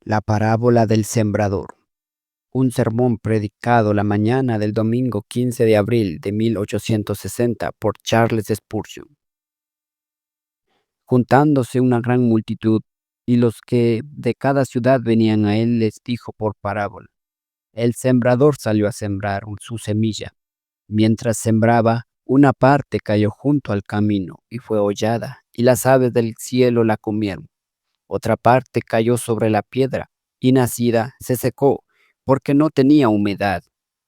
La parábola del sembrador. Un sermón predicado la mañana del domingo 15 de abril de 1860 por Charles Spurgeon. Juntándose una gran multitud, y los que de cada ciudad venían a él, les dijo por parábola: El sembrador salió a sembrar su semilla. Mientras sembraba, una parte cayó junto al camino y fue hollada, y las aves del cielo la comieron. Otra parte cayó sobre la piedra, y nacida se secó, porque no tenía humedad.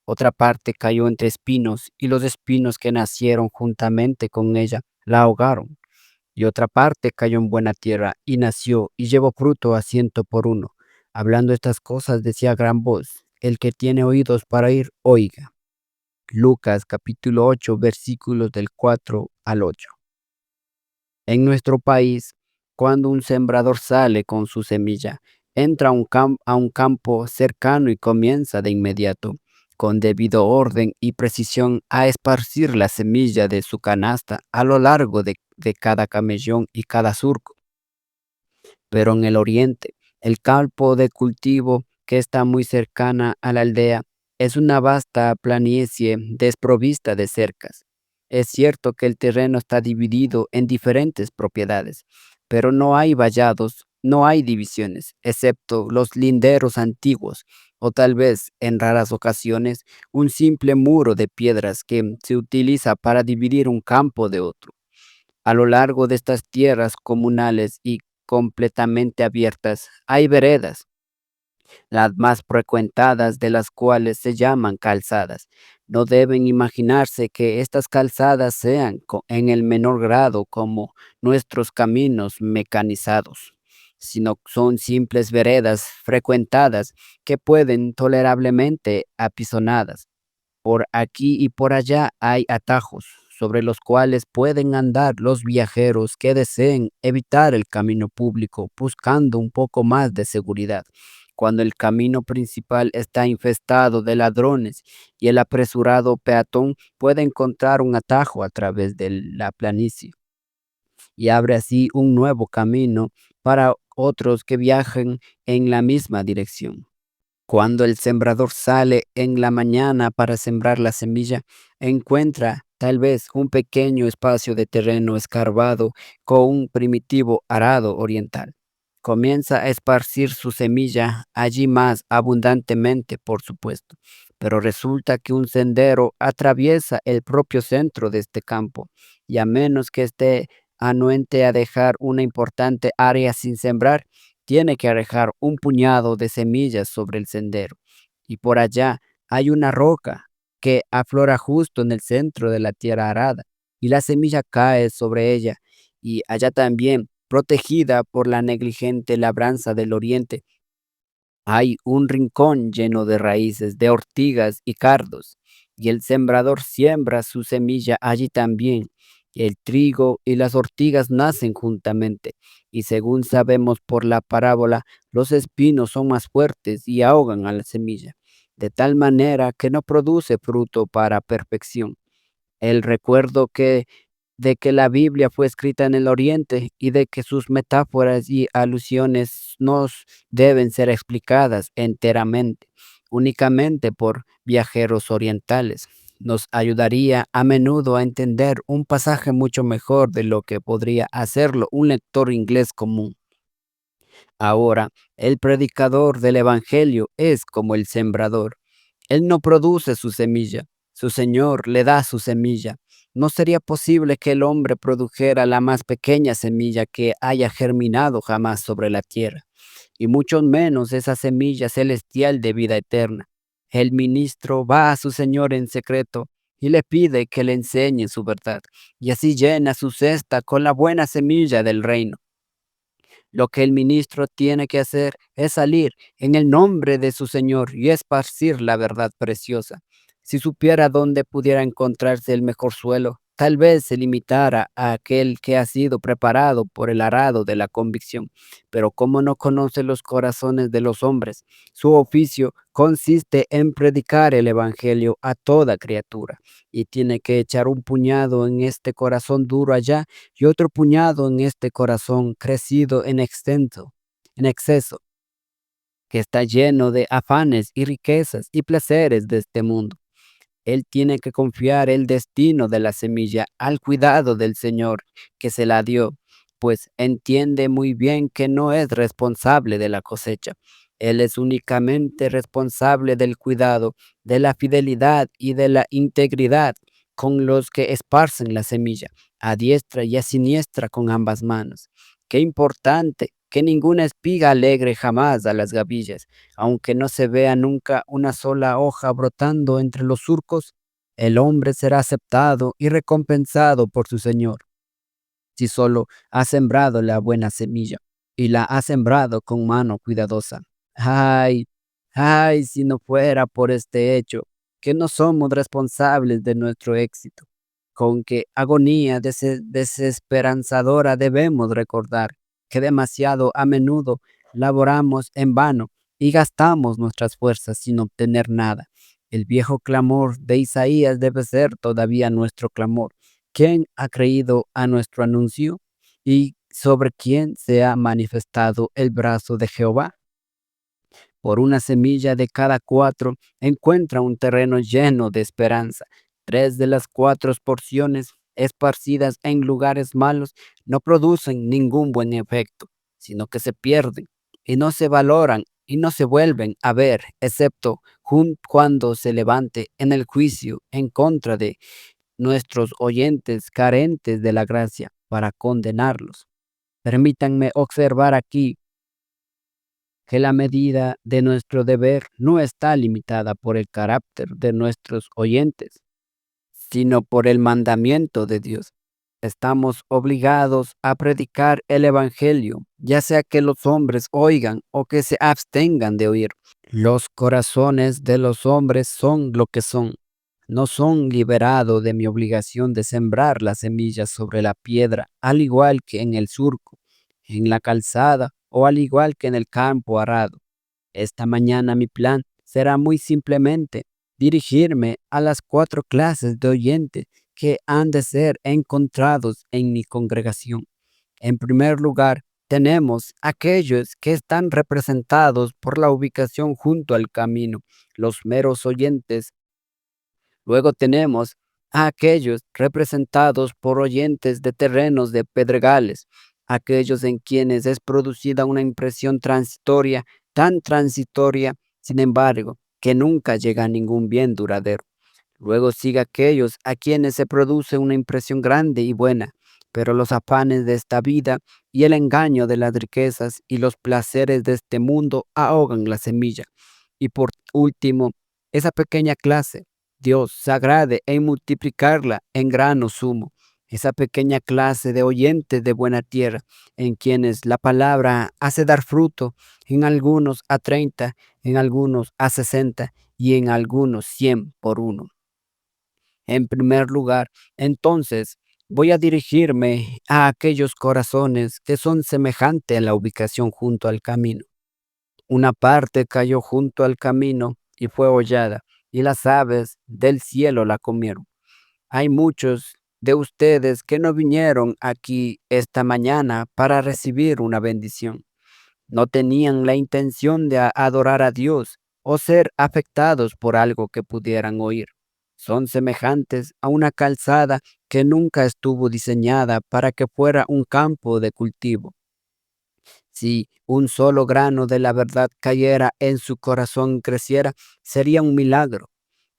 Otra parte cayó entre espinos, y los espinos que nacieron juntamente con ella la ahogaron. Y otra parte cayó en buena tierra, y nació, y llevó fruto a 100 por 1. Hablando estas cosas decía a gran voz: El que tiene oídos para oír, oiga. Lucas capítulo 8 versículos del 4 al 8. En nuestro país, cuando un sembrador sale con su semilla, entra a un campo cercano y comienza de inmediato, con debido orden y precisión, a esparcir la semilla de su canasta a lo largo de cada camellón y cada surco. Pero en el oriente, el campo de cultivo, que está muy cercana a la aldea, es una vasta planicie desprovista de cercas. Es cierto que el terreno está dividido en diferentes propiedades, pero no hay vallados, no hay divisiones, excepto los linderos antiguos, o tal vez, en raras ocasiones, un simple muro de piedras que se utiliza para dividir un campo de otro. A lo largo de estas tierras comunales y completamente abiertas hay veredas, las más frecuentadas de las cuales se llaman calzadas. No deben imaginarse que estas calzadas sean en el menor grado como nuestros caminos mecanizados, sino son simples veredas frecuentadas que pueden tolerablemente apisonadas. Por aquí y por allá hay atajos sobre los cuales pueden andar los viajeros que deseen evitar el camino público buscando un poco más de seguridad. Cuando el camino principal está infestado de ladrones y el apresurado peatón puede encontrar un atajo a través de la planicie y abre así un nuevo camino para otros que viajen en la misma dirección. Cuando el sembrador sale en la mañana para sembrar la semilla, encuentra tal vez un pequeño espacio de terreno escarbado con un primitivo arado oriental. Comienza a esparcir su semilla allí más abundantemente, por supuesto, pero resulta que un sendero atraviesa el propio centro de este campo, y a menos que esté anuente a dejar una importante área sin sembrar, tiene que arrojar un puñado de semillas sobre el sendero. Y por allá hay una roca que aflora justo en el centro de la tierra arada, y la semilla cae sobre ella. Y allá también, protegida por la negligente labranza del oriente, hay un rincón lleno de raíces, de ortigas y cardos, y el sembrador siembra su semilla allí también. El trigo y las ortigas nacen juntamente, y según sabemos por la parábola, los espinos son más fuertes y ahogan a la semilla, de tal manera que no produce fruto para perfección. El recuerdo de que la Biblia fue escrita en el Oriente y de que sus metáforas y alusiones nos deben ser explicadas enteramente, únicamente por viajeros orientales, nos ayudaría a menudo a entender un pasaje mucho mejor de lo que podría hacerlo un lector inglés común. Ahora, el predicador del Evangelio es como el sembrador. Él no produce su semilla, su Señor le da su semilla. No sería posible que el hombre produjera la más pequeña semilla que haya germinado jamás sobre la tierra, y mucho menos esa semilla celestial de vida eterna. El ministro va a su Señor en secreto y le pide que le enseñe su verdad, y así llena su cesta con la buena semilla del reino. Lo que el ministro tiene que hacer es salir en el nombre de su Señor y esparcir la verdad preciosa. Si supiera dónde pudiera encontrarse el mejor suelo, tal vez se limitara a aquel que ha sido preparado por el arado de la convicción. Pero como no conoce los corazones de los hombres, su oficio consiste en predicar el evangelio a toda criatura, y tiene que echar un puñado en este corazón duro allá y otro puñado en este corazón crecido en exceso. que está lleno de afanes y riquezas y placeres de este mundo. Él tiene que confiar el destino de la semilla al cuidado del Señor que se la dio, pues entiende muy bien que no es responsable de la cosecha. Él es únicamente responsable del cuidado, de la fidelidad y de la integridad con los que esparcen la semilla, a diestra y a siniestra con ambas manos. Qué importante que ninguna espiga alegre jamás a las gavillas. Aunque no se vea nunca una sola hoja brotando entre los surcos, el hombre será aceptado y recompensado por su Señor, si solo ha sembrado la buena semilla y la ha sembrado con mano cuidadosa. Ay, ay, si no fuera por este hecho, que no somos responsables de nuestro éxito. Con qué agonía desesperanzadora debemos recordar que demasiado a menudo laboramos en vano y gastamos nuestras fuerzas sin obtener nada. El viejo clamor de Isaías debe ser todavía nuestro clamor. ¿Quién ha creído a nuestro anuncio? ¿Y sobre quién se ha manifestado el brazo de Jehová? Por una semilla de cada cuatro encuentra un terreno lleno de esperanza. Tres de las cuatro porciones esparcidas en lugares malos no producen ningún buen efecto, sino que se pierden y no se valoran y no se vuelven a ver, excepto cuando se levante en el juicio en contra de nuestros oyentes carentes de la gracia para condenarlos. Permítanme observar aquí que la medida de nuestro deber no está limitada por el carácter de nuestros oyentes, sino por el mandamiento de Dios. Estamos obligados a predicar el Evangelio, ya sea que los hombres oigan o que se abstengan de oír. Los corazones de los hombres son lo que son. No son liberados de mi obligación de sembrar las semillas sobre la piedra, al igual que en el surco, en la calzada o al igual que en el campo arado. Esta mañana mi plan será muy simplemente dirigirme a las cuatro clases de oyentes que han de ser encontrados en mi congregación. En primer lugar, tenemos aquellos que están representados por la ubicación junto al camino, los meros oyentes. Luego tenemos a aquellos representados por oyentes de terrenos de pedregales, aquellos en quienes es producida una impresión transitoria, tan transitoria, sin embargo, que nunca llega a ningún bien duradero. Luego sigue aquellos a quienes se produce una impresión grande y buena, pero los afanes de esta vida y el engaño de las riquezas y los placeres de este mundo ahogan la semilla. Y por último, esa pequeña clase, Dios se agrade en multiplicarla en grano sumo. Esa pequeña clase de oyentes de buena tierra, en quienes la palabra hace dar fruto, en algunos a 30, en algunos a 60 y en algunos 100 por uno. En primer lugar, entonces, voy a dirigirme a aquellos corazones que son semejantes a la ubicación junto al camino. Una parte cayó junto al camino y fue hollada, y las aves del cielo la comieron. Hay muchos de ustedes que no vinieron aquí esta mañana para recibir una bendición. No tenían la intención de adorar a Dios o ser afectados por algo que pudieran oír. Son semejantes a una calzada que nunca estuvo diseñada para que fuera un campo de cultivo. Si un solo grano de la verdad cayera en su corazón y creciera, sería un milagro,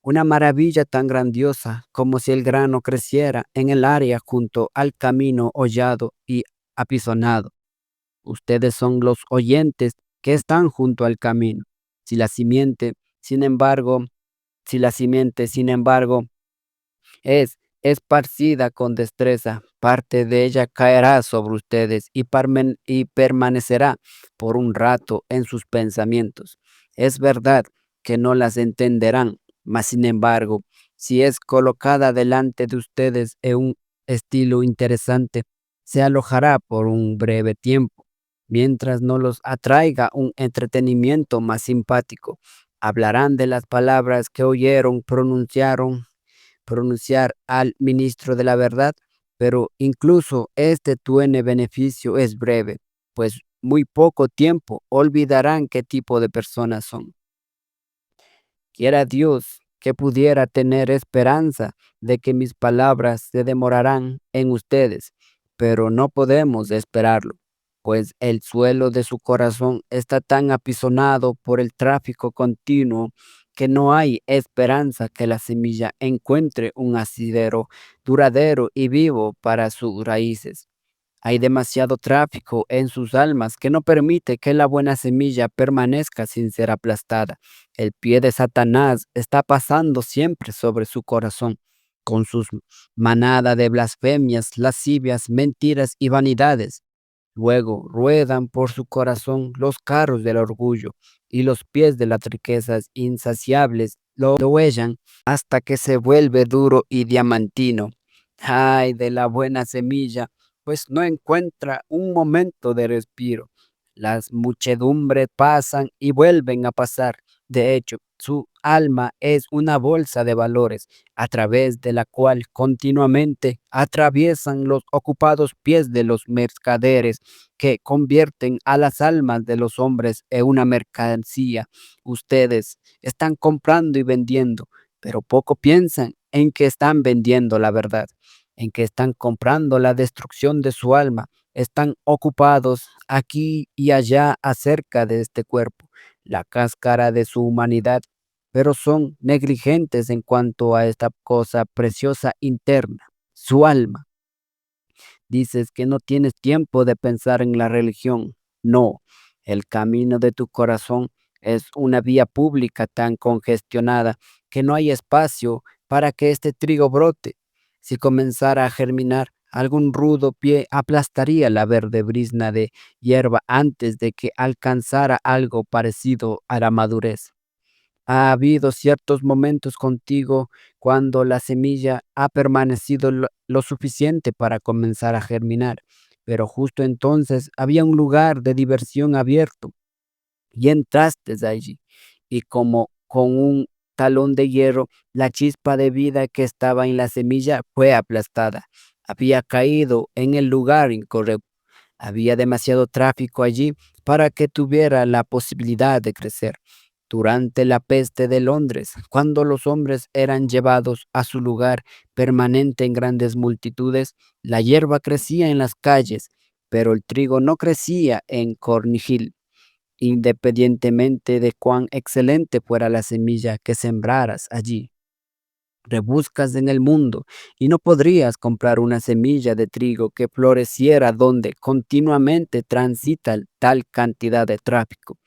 una maravilla tan grandiosa como si el grano creciera en el área junto al camino hollado y apisonado. Ustedes son los oyentes que están junto al camino. Si la simiente, sin embargo, si la simiente, sin embargo, es esparcida con destreza, parte de ella caerá sobre ustedes y permanecerá por un rato en sus pensamientos. Es verdad que no las entenderán, mas sin embargo, si es colocada delante de ustedes en un estilo interesante, se alojará por un breve tiempo, mientras no los atraiga un entretenimiento más simpático. Hablarán de las palabras que oyeron pronunciar al ministro de la verdad, pero incluso este tuene beneficio es breve. pues muy poco tiempo olvidarán qué tipo de personas son. Quiera Dios que pudiera tener esperanza de que mis palabras se demorarán en ustedes, pero no podemos esperarlo, pues el suelo de su corazón está tan apisonado por el tráfico continuo que no hay esperanza que la semilla encuentre un asidero duradero y vivo para sus raíces. Hay demasiado tráfico en sus almas que no permite que la buena semilla permanezca sin ser aplastada. El pie de Satanás está pasando siempre sobre su corazón, con sus manada de blasfemias, lascivias, mentiras y vanidades. Luego ruedan por su corazón los carros del orgullo y los pies de las riquezas insaciables lo huellan hasta que se vuelve duro y diamantino. Ay, de la buena semilla, pues no encuentra un momento de respiro. Las muchedumbres pasan y vuelven a pasar. De hecho, su alma es una bolsa de valores a través de la cual continuamente atraviesan los ocupados pies de los mercaderes que convierten a las almas de los hombres en una mercancía. Ustedes están comprando y vendiendo, pero poco piensan en que están vendiendo la verdad, en que están comprando la destrucción de su alma. Están ocupados aquí y allá acerca de este cuerpo, la cáscara de su humanidad, pero son negligentes en cuanto a esta cosa preciosa interna, su alma. Dices que no tienes tiempo de pensar en la religión. No, el camino de tu corazón es una vía pública tan congestionada que no hay espacio para que este trigo brote. Si comenzara a germinar, algún rudo pie aplastaría la verde brizna de hierba antes de que alcanzara algo parecido a la madurez. Ha habido ciertos momentos contigo cuando la semilla ha permanecido lo suficiente para comenzar a germinar, pero justo entonces había un lugar de diversión abierto y entraste allí, y como con un talón de hierro, la chispa de vida que estaba en la semilla fue aplastada. Había caído en el lugar incorrecto. Había demasiado tráfico allí para que tuviera la posibilidad de crecer. Durante la peste de Londres, cuando los hombres eran llevados a su lugar permanente en grandes multitudes, la hierba crecía en las calles, pero el trigo no crecía en Cornhill, independientemente de cuán excelente fuera la semilla que sembraras allí. Rebuscas en el mundo y no podrías comprar una semilla de trigo que floreciera donde continuamente transita tal cantidad de tráfico.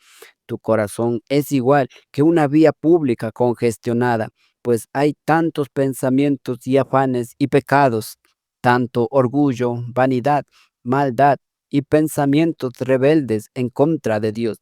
Tu corazón es igual que una vía pública congestionada, pues hay tantos pensamientos y afanes y pecados, tanto orgullo, vanidad, maldad y pensamientos rebeldes en contra de Dios,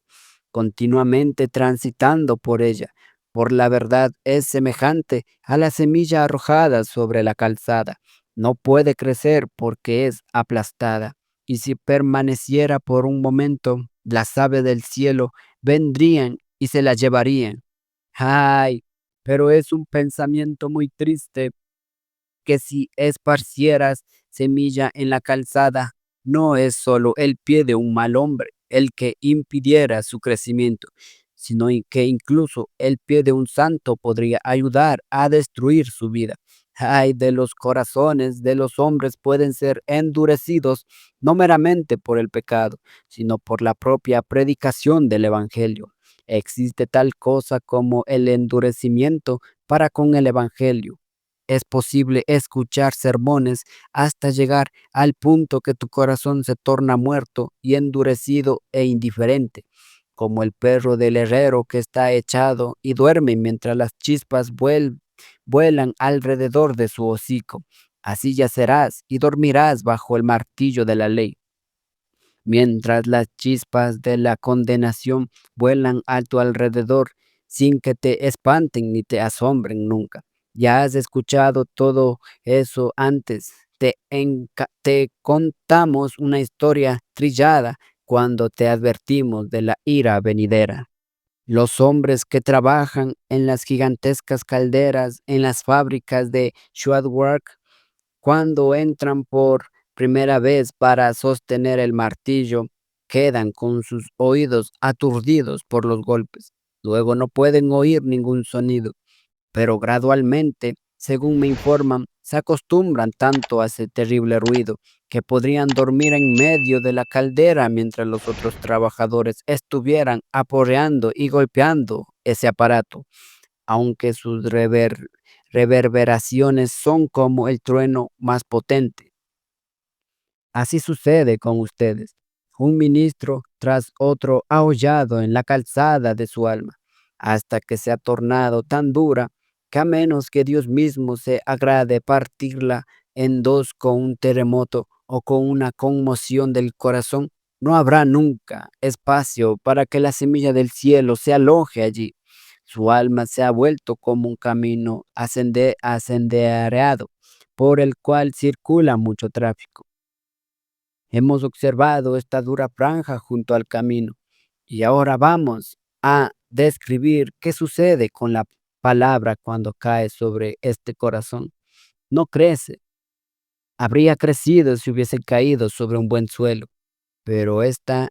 continuamente transitando por ella. Por la verdad es semejante a la semilla arrojada sobre la calzada. No puede crecer porque es aplastada. Y si permaneciera por un momento, las aves del cielo vendrían y se la llevarían. Ay, pero es un pensamiento muy triste que si esparcieras semilla en la calzada, no es solo el pie de un mal hombre el que impidiera su crecimiento, sino que incluso el pie de un santo podría ayudar a destruir su vida. Ay, de los corazones de los hombres pueden ser endurecidos no meramente por el pecado, sino por la propia predicación del Evangelio. Existe tal cosa como el endurecimiento para con el Evangelio. Es posible escuchar sermones hasta llegar al punto que tu corazón se torna muerto y endurecido e indiferente, como el perro del herrero que está echado y duerme mientras las chispas vuelan alrededor de su hocico. Así yacerás y dormirás bajo el martillo de la ley mientras las chispas de la condenación vuelan a tu alrededor sin que te espanten ni te asombren nunca. Ya has escuchado todo eso antes. Te contamos una historia trillada cuando te advertimos de la ira venidera. Los hombres que trabajan en las gigantescas calderas, en las fábricas de Swartwork, cuando entran por primera vez para sostener el martillo quedan con sus oídos aturdidos por los golpes. Luego no pueden oír ningún sonido, pero gradualmente, según me informan, se acostumbran tanto a ese terrible ruido que podrían dormir en medio de la caldera mientras los otros trabajadores estuvieran aporreando y golpeando ese aparato, aunque sus reverberaciones son como el trueno más potente. Así sucede con ustedes, un ministro tras otro aullado en la calzada de su alma, hasta que se ha tornado tan dura que a menos que Dios mismo se agrade partirla en dos con un terremoto o con una conmoción del corazón, no habrá nunca espacio para que la semilla del cielo se aloje allí. Su alma se ha vuelto como un camino asendereado por el cual circula mucho tráfico. Hemos observado esta dura franja junto al camino y ahora vamos a describir qué sucede con la palabra cuando cae sobre este corazón. No crece, habría crecido si hubiese caído sobre un buen suelo, pero está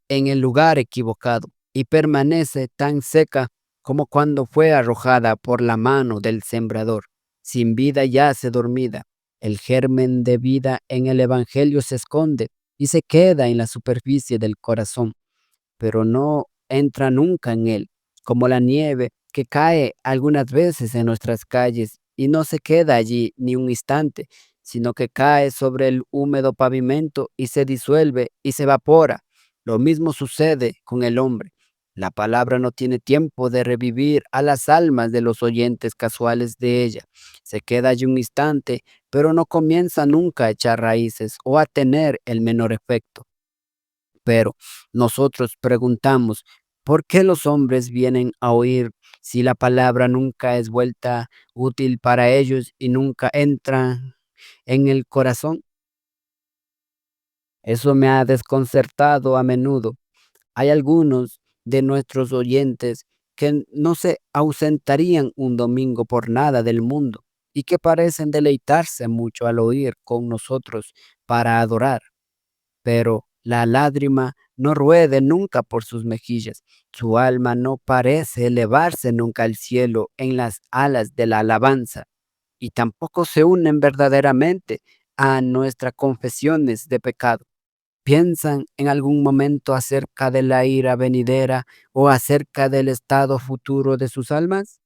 en el lugar equivocado y permanece tan seca como cuando fue arrojada por la mano del sembrador. Sin vida yace dormida. El germen de vida en el Evangelio se esconde y se queda en la superficie del corazón, pero no entra nunca en él, como la nieve que cae algunas veces en nuestras calles y no se queda allí ni un instante, sino que cae sobre el húmedo pavimento y se disuelve y se evapora. Lo mismo sucede con el hombre. La palabra no tiene tiempo de revivir a las almas de los oyentes casuales de ella. Se queda allí un instante, pero no comienza nunca a echar raíces o a tener el menor efecto. Pero nosotros preguntamos, ¿por qué los hombres vienen a oír si la palabra nunca es vuelta útil para ellos y nunca entra en el corazón? Eso me ha desconcertado a menudo. Hay algunos de nuestros oyentes que no se ausentarían un domingo por nada del mundo y que parecen deleitarse mucho al oír con nosotros para adorar. Pero la lágrima no ruede nunca por sus mejillas, su alma no parece elevarse nunca al cielo en las alas de la alabanza, y tampoco se unen verdaderamente a nuestras confesiones de pecado. ¿Piensan en algún momento acerca de la ira venidera o acerca del estado futuro de sus almas?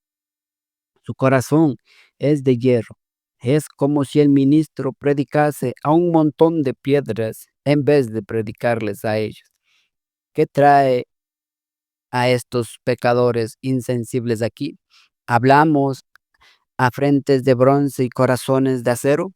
Su corazón es de hierro. Es como si el ministro predicase a un montón de piedras en vez de predicarles a ellos. ¿Qué trae a estos pecadores insensibles aquí? ¿Hablamos a frentes de bronce y corazones de acero?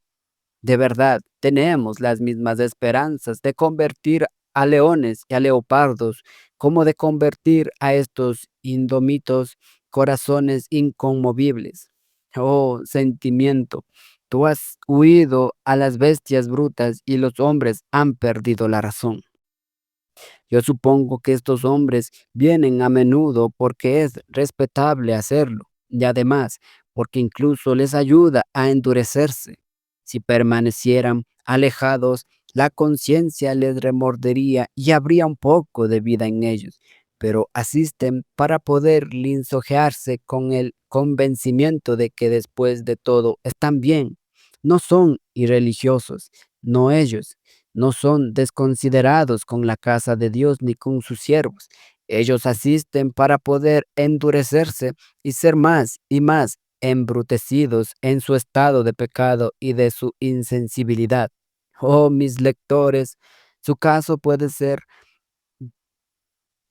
De verdad, tenemos las mismas esperanzas de convertir a leones y a leopardos, como de convertir a estos indómitos corazones inconmovibles. Oh, sentimiento, tú has huido a las bestias brutas y los hombres han perdido la razón. Yo supongo que estos hombres vienen a menudo porque es respetable hacerlo y además porque incluso les ayuda a endurecerse. Si permanecieran alejados, la conciencia les remordería y habría un poco de vida en ellos, pero asisten para poder lisonjearse con el convencimiento de que después de todo están bien. No son irreligiosos, no ellos, no son desconsiderados con la casa de Dios ni con sus siervos. Ellos asisten para poder endurecerse y ser más y más embrutecidos en su estado de pecado y de su insensibilidad. Oh, mis lectores, su caso puede ser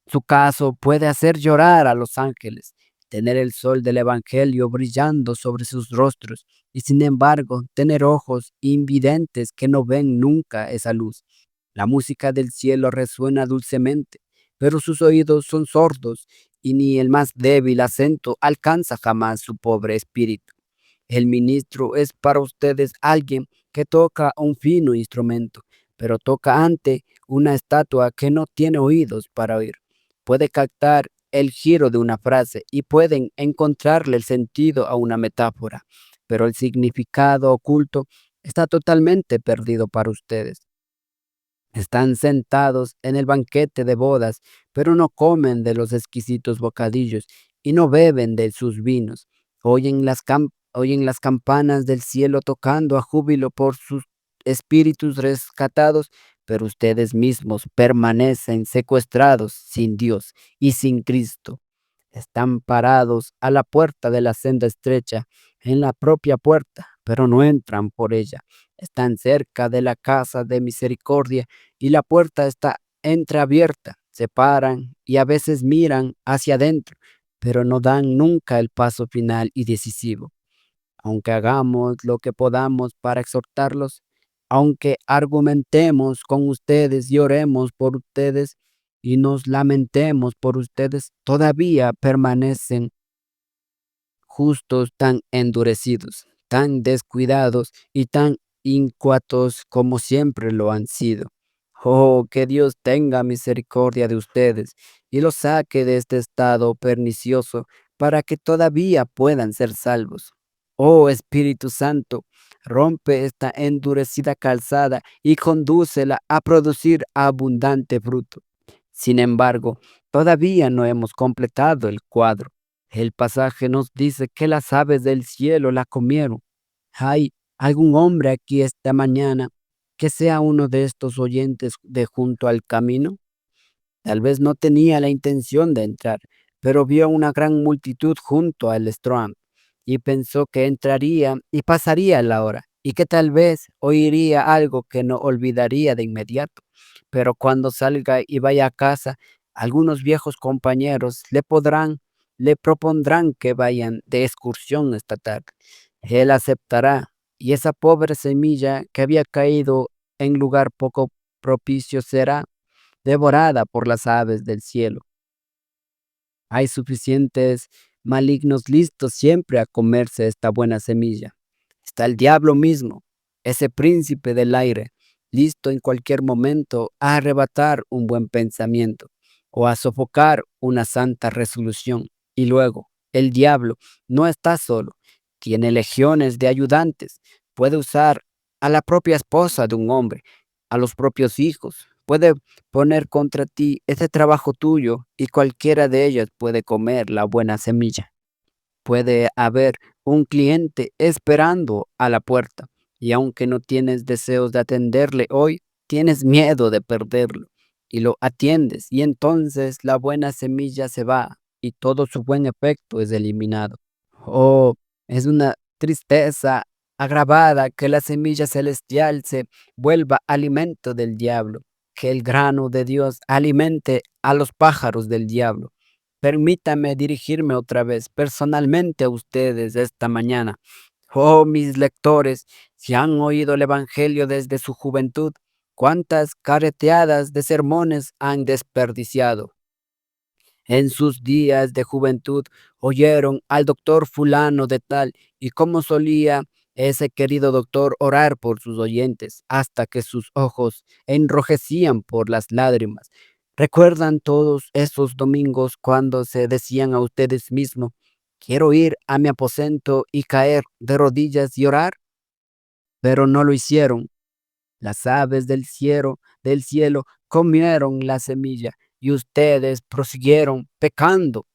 su caso puede hacer llorar a los ángeles, tener el sol del Evangelio brillando sobre sus rostros y sin embargo tener ojos invidentes que no ven nunca esa luz. La música del cielo resuena dulcemente, pero sus oídos son sordos y ni el más débil acento alcanza jamás su pobre espíritu. El ministro es para ustedes alguien que toca un fino instrumento, pero toca ante una estatua que no tiene oídos para oír. Puede captar el giro de una frase y pueden encontrarle el sentido a una metáfora, pero el significado oculto está totalmente perdido para ustedes. Están sentados en el banquete de bodas, pero no comen de los exquisitos bocadillos y no beben de sus vinos. Oyen las campanas del cielo tocando a júbilo por sus espíritus rescatados, pero ustedes mismos permanecen secuestrados sin Dios y sin Cristo. Están parados a la puerta de la senda estrecha, en la propia puerta, pero no entran por ella. Están cerca de la casa de misericordia y la puerta está entreabierta. Se paran y a veces miran hacia adentro, pero no dan nunca el paso final y decisivo. Aunque hagamos lo que podamos para exhortarlos, aunque argumentemos con ustedes y oremos por ustedes y nos lamentemos por ustedes, todavía permanecen justos tan endurecidos, tan descuidados y tan incuatos como siempre lo han sido. Oh, que Dios tenga misericordia de ustedes y los saque de este estado pernicioso para que todavía puedan ser salvos. Oh Espíritu Santo, rompe esta endurecida calzada y condúcela a producir abundante fruto. Sin embargo, todavía no hemos completado el cuadro. El pasaje nos dice que las aves del cielo la comieron. ¿Hay algún hombre aquí esta mañana que sea uno de estos oyentes de junto al camino? Tal vez no tenía la intención de entrar, pero vio una gran multitud junto al Strom y pensó que entraría y pasaría la hora y que tal vez oiría algo que no olvidaría de inmediato. Pero cuando salga y vaya a casa, algunos viejos compañeros le propondrán que vayan de excursión esta tarde. Él aceptará y esa pobre semilla que había caído en lugar poco propicio será devorada por las aves del cielo. Hay suficientes malignos listos siempre a comerse esta buena semilla. Está el diablo mismo, ese príncipe del aire, listo en cualquier momento a arrebatar un buen pensamiento o a sofocar una santa resolución. Y luego, el diablo no está solo, tiene legiones de ayudantes, puede usar a la propia esposa de un hombre, a los propios hijos, puede poner contra ti ese trabajo tuyo y cualquiera de ellas puede comer la buena semilla. Puede haber un cliente esperando a la puerta y aunque no tienes deseos de atenderle hoy, tienes miedo de perderlo y lo atiendes y entonces la buena semilla se va y todo su buen efecto es eliminado. Oh, es una tristeza agravada que la semilla celestial se vuelva alimento del diablo, que el grano de Dios alimente a los pájaros del diablo. Permítame dirigirme otra vez personalmente a ustedes esta mañana. Oh, mis lectores, si han oído el Evangelio desde su juventud, cuántas careteadas de sermones han desperdiciado. En sus días de juventud oyeron al doctor fulano de tal y cómo solía ese querido doctor orar por sus oyentes hasta que sus ojos enrojecían por las lágrimas. ¿Recuerdan todos esos domingos cuando se decían a ustedes mismos, quiero ir a mi aposento y caer de rodillas y orar? Pero no lo hicieron. Las aves del cielo comieron la semilla y ustedes prosiguieron pecando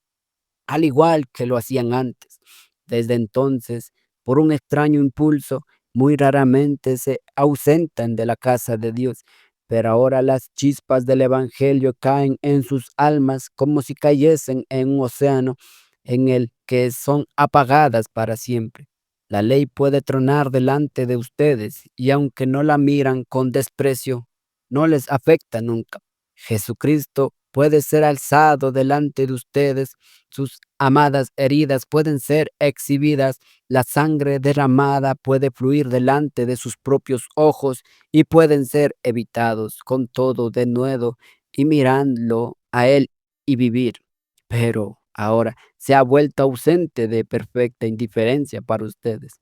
al igual que lo hacían antes. Desde entonces, por un extraño impulso, muy raramente se ausentan de la casa de Dios, pero ahora las chispas del Evangelio caen en sus almas como si cayesen en un océano en el que son apagadas para siempre. La ley puede tronar delante de ustedes y aunque no la miran con desprecio, no les afecta nunca. Jesucristo puede ser alzado delante de ustedes, sus amadas heridas pueden ser exhibidas, la sangre derramada puede fluir delante de sus propios ojos y pueden ser evitados con todo de nuevo y mirarlo a él y vivir. Pero ahora se ha vuelto ausente de perfecta indiferencia para ustedes.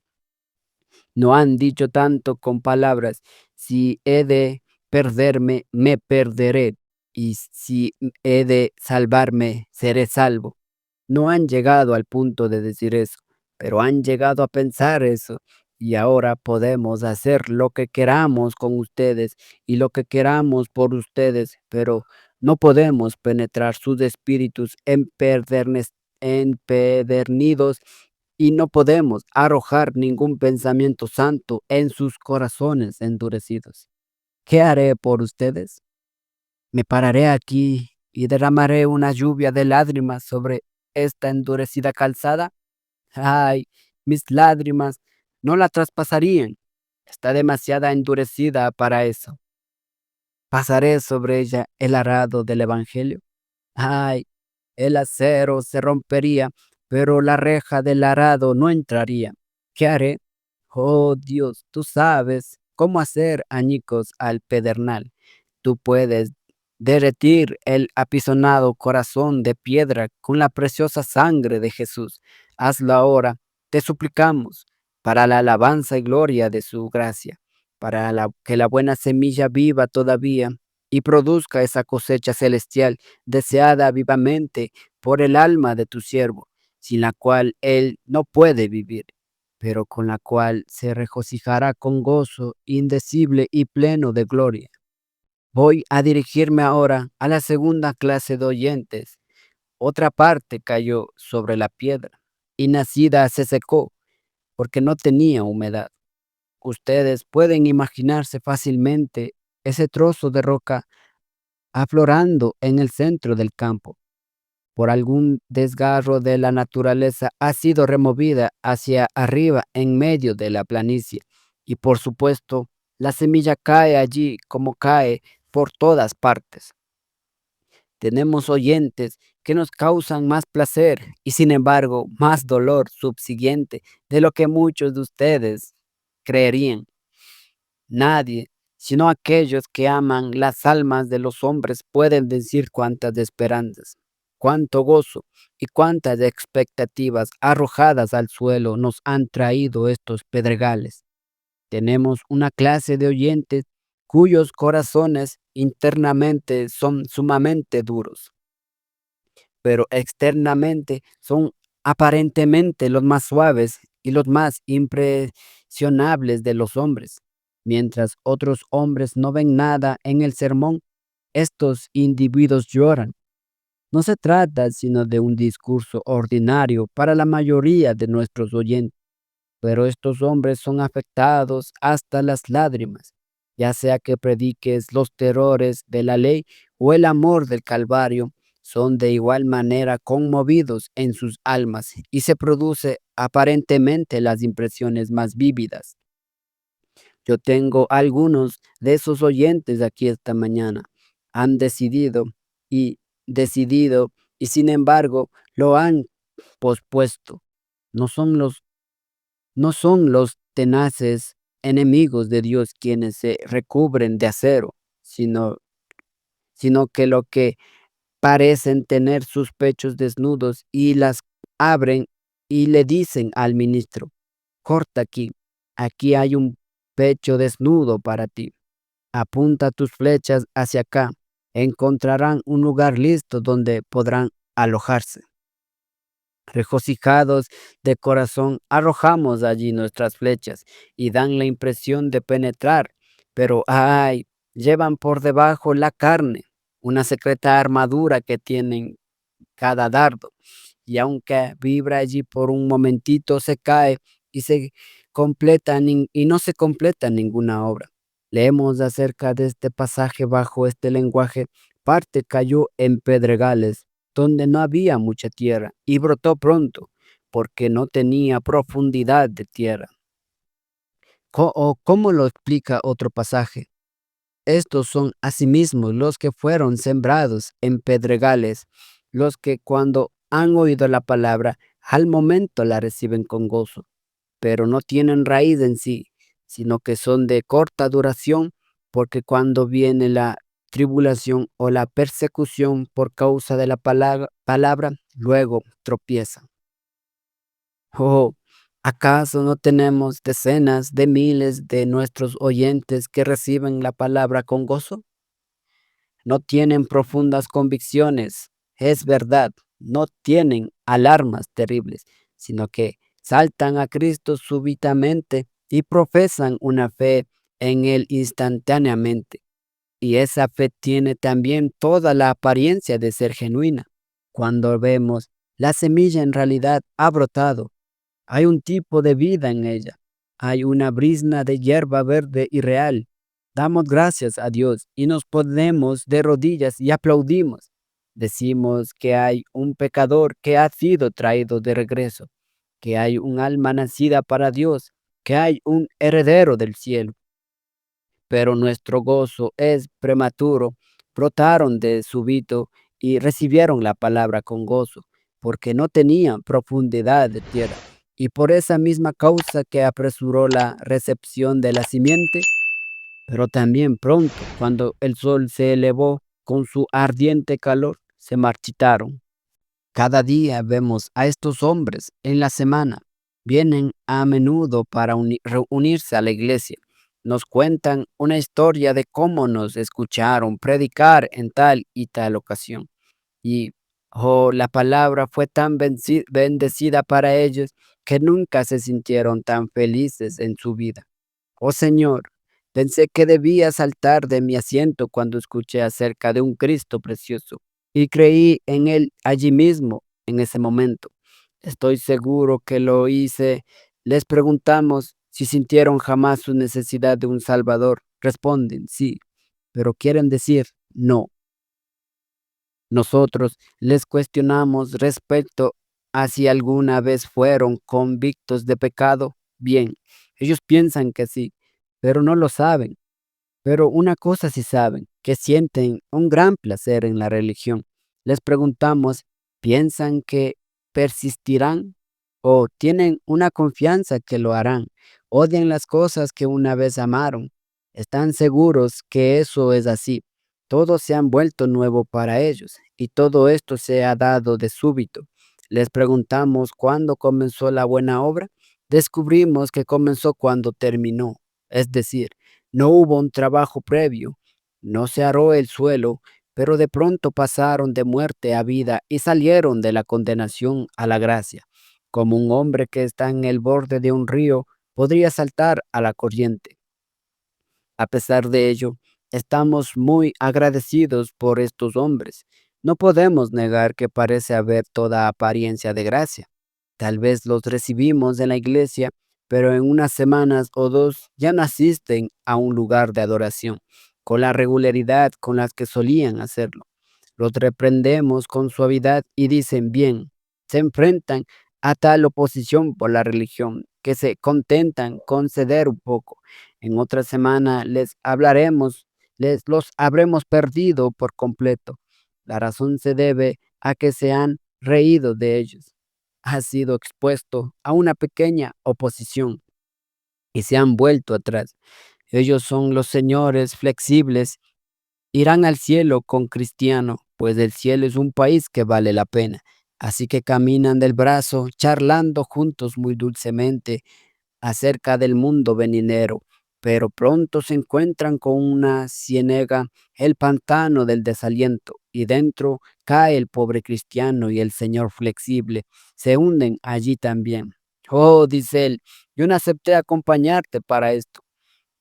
No han dicho tanto con palabras, si he de perderme, me perderé, y si he de salvarme, seré salvo. No han llegado al punto de decir eso, pero han llegado a pensar eso. y ahora podemos hacer lo que queramos con ustedes y lo que queramos por ustedes, pero no podemos penetrar sus espíritus empedernidos y no podemos arrojar ningún pensamiento santo en sus corazones endurecidos. ¿Qué haré por ustedes? Me pararé aquí y derramaré una lluvia de lágrimas sobre esta endurecida calzada. Ay, mis lágrimas no la traspasarían. Está demasiado endurecida para eso. Pasaré sobre ella el arado del Evangelio. Ay, el acero se rompería, pero la reja del arado no entraría. ¿Qué haré? Oh Dios, tú sabes cómo hacer añicos al pedernal. Tú puedes derretir el apisonado corazón de piedra con la preciosa sangre de Jesús. Hazlo ahora, te suplicamos, para la alabanza y gloria de su gracia, para que la buena semilla viva todavía y produzca esa cosecha celestial deseada vivamente por el alma de tu siervo, sin la cual él no puede vivir, pero con la cual se regocijará con gozo indecible y pleno de gloria. Voy a dirigirme ahora a la segunda clase de oyentes. Otra parte cayó sobre la piedra y nacida se secó porque no tenía humedad. Ustedes pueden imaginarse fácilmente ese trozo de roca aflorando en el centro del campo. Por algún desgarro de la naturaleza ha sido removida hacia arriba en medio de la planicie y por supuesto la semilla cae allí como cae por todas partes. Tenemos oyentes que nos causan más placer y sin embargo más dolor subsiguiente de lo que muchos de ustedes creerían. Nadie, sino aquellos que aman las almas de los hombres, pueden decir cuántas esperanzas, cuánto gozo y cuántas expectativas arrojadas al suelo nos han traído estos pedregales. Tenemos una clase de oyentes cuyos corazones internamente son sumamente duros, pero externamente son aparentemente los más suaves y los más impresionables de los hombres. Mientras otros hombres no ven nada en el sermón, estos individuos lloran. No se trata sino de un discurso ordinario para la mayoría de nuestros oyentes, pero estos hombres son afectados hasta las lágrimas, ya sea que prediques los terrores de la ley o el amor del Calvario, son de igual manera conmovidos en sus almas y se produce aparentemente las impresiones más vívidas. Yo tengo algunos de esos oyentes aquí esta mañana. Han y decidido y sin embargo lo han pospuesto. No son los no son los tenaces enemigos de Dios quienes se recubren de acero, sino que lo que parecen tener sus pechos desnudos y las abren y le dicen al ministro: corta aquí, aquí hay un pecho desnudo para ti. Apunta tus flechas hacia acá. Encontrarán un lugar listo donde podrán alojarse. Regocijados de corazón, arrojamos allí nuestras flechas y dan la impresión de penetrar, pero ¡ay! Llevan por debajo la carne, una secreta armadura que tienen cada dardo, y aunque vibra allí por un momentito, se cae y y no se completa ninguna obra. Leemos acerca de este pasaje bajo este lenguaje: parte cayó en pedregales, donde no había mucha tierra, y brotó pronto, porque no tenía profundidad de tierra. ¿O cómo lo explica otro pasaje? Estos son asimismo los que fueron sembrados en pedregales, los que cuando han oído la palabra, al momento la reciben con gozo, pero no tienen raíz en sí, sino que son de corta duración, porque cuando viene la tribulación o la persecución por causa de la palabra, luego tropiezan. Oh, ¿acaso no tenemos decenas de miles de nuestros oyentes que reciben la palabra con gozo? No tienen profundas convicciones, es verdad, no tienen alarmas terribles, sino que saltan a Cristo súbitamente y profesan una fe en Él instantáneamente. Y esa fe tiene también toda la apariencia de ser genuina. Cuando vemos la semilla en realidad ha brotado, hay un tipo de vida en ella, hay una brizna de hierba verde y real. Damos gracias a Dios y nos ponemos de rodillas y aplaudimos. Decimos que hay un pecador que ha sido traído de regreso, que hay un alma nacida para Dios, que hay un heredero del cielo. Pero nuestro gozo es prematuro. Brotaron de súbito y recibieron la palabra con gozo, porque no tenían profundidad de tierra. Y por esa misma causa que apresuró la recepción de la simiente, pero también pronto, cuando el sol se elevó con su ardiente calor, se marchitaron. Cada día vemos a estos hombres en la semana. Vienen a menudo para reunirse a la iglesia. Nos cuentan una historia de cómo nos escucharon predicar en tal y tal ocasión. Y la palabra fue tan bendecida para ellos que nunca se sintieron tan felices en su vida. Oh Señor, pensé que debía saltar de mi asiento cuando escuché acerca de un Cristo precioso y creí en Él allí mismo, en ese momento. Estoy seguro que lo hice. Les preguntamos si sintieron jamás su necesidad de un Salvador. Responden sí, pero quieren decir no. Nosotros les cuestionamos respecto a si alguna vez fueron convictos de pecado. Bien, ellos piensan que sí, pero no lo saben. Pero una cosa sí saben, que sienten un gran placer en la religión. Les preguntamos, ¿piensan que persistirán? ¿O tienen una confianza que lo harán? ¿Odian las cosas que una vez amaron? ¿Están seguros que eso es así? Todo se han vuelto nuevo para ellos y todo esto se ha dado de súbito. Les preguntamos cuándo comenzó la buena obra. Descubrimos que comenzó cuando terminó, es decir, no hubo un trabajo previo, no se aró el suelo, pero de pronto pasaron de muerte a vida y salieron de la condenación a la gracia. Como un hombre que está en el borde de un río podría saltar a la corriente. A pesar de ello, estamos muy agradecidos por estos hombres. No podemos negar que parece haber toda apariencia de gracia. Tal vez los recibimos en la iglesia, pero en unas semanas o dos ya no asisten a un lugar de adoración con la regularidad con la que solían hacerlo. Los reprendemos con suavidad y dicen bien, se enfrentan a tal oposición por la religión que se contentan con ceder un poco. En otra semana les hablaremos, les los habremos perdido por completo. La razón se debe a que se han reído de ellos. Ha sido expuesto a una pequeña oposición y se han vuelto atrás. Ellos son los señores flexibles. Irán al cielo con cristiano, pues el cielo es un país que vale la pena. Así que caminan del brazo, charlando juntos muy dulcemente acerca del mundo venidero, pero pronto se encuentran con una ciénaga, el pantano del desaliento, y dentro cae el pobre cristiano y el señor flexible. Se hunden allí también. Oh, dice él, yo no acepté acompañarte para esto.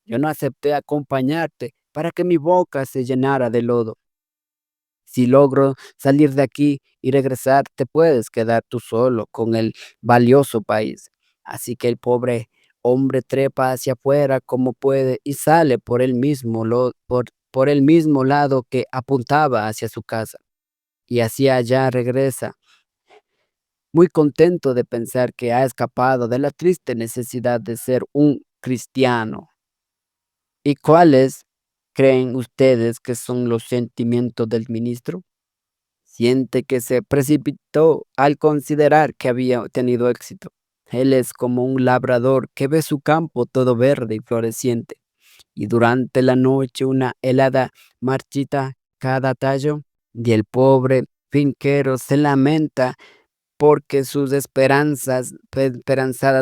Yo no acepté acompañarte para que mi boca se llenara de lodo. Si logro salir de aquí y regresar, te puedes quedar tú solo con el valioso país. Así que el pobre hombre trepa hacia afuera como puede y sale por por el mismo lado que apuntaba hacia su casa. Y hacia allá regresa, muy contento de pensar que ha escapado de la triste necesidad de ser un cristiano. ¿Y cuáles creen ustedes que son los sentimientos del ministro? Siente que se precipitó al considerar que había tenido éxito. Él es como un labrador que ve su campo todo verde y floreciente, y durante la noche una helada marchita cada tallo, y el pobre finquero se lamenta porque sus esperanzadas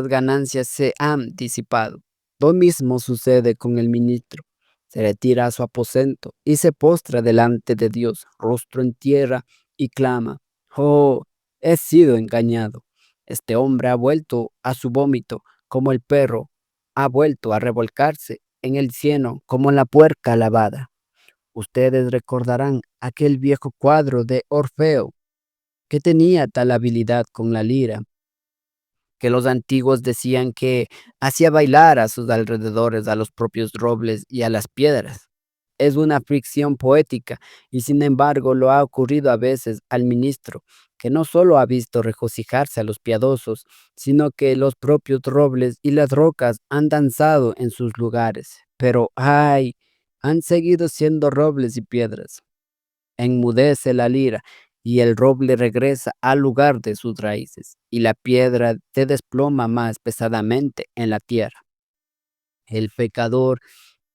ganancias se han disipado. Lo mismo sucede con el ministro. Se retira a su aposento y se postra delante de Dios, rostro en tierra, y clama, oh, he sido engañado. Este hombre ha vuelto a su vómito como el perro. ha vuelto a revolcarse en el cieno como la puerca lavada. Ustedes recordarán aquel viejo cuadro de Orfeo que tenía tal habilidad con la lira, que los antiguos decían que hacía bailar a sus alrededores a los propios robles y a las piedras. Es una ficción poética y sin embargo lo ha ocurrido a veces al ministro, que no solo ha visto regocijarse a los piadosos, sino que los propios robles y las rocas han danzado en sus lugares. Pero ¡ay! Han seguido siendo robles y piedras. Enmudece la lira y el roble regresa al lugar de sus raíces, y la piedra se desploma más pesadamente en la tierra. El pecador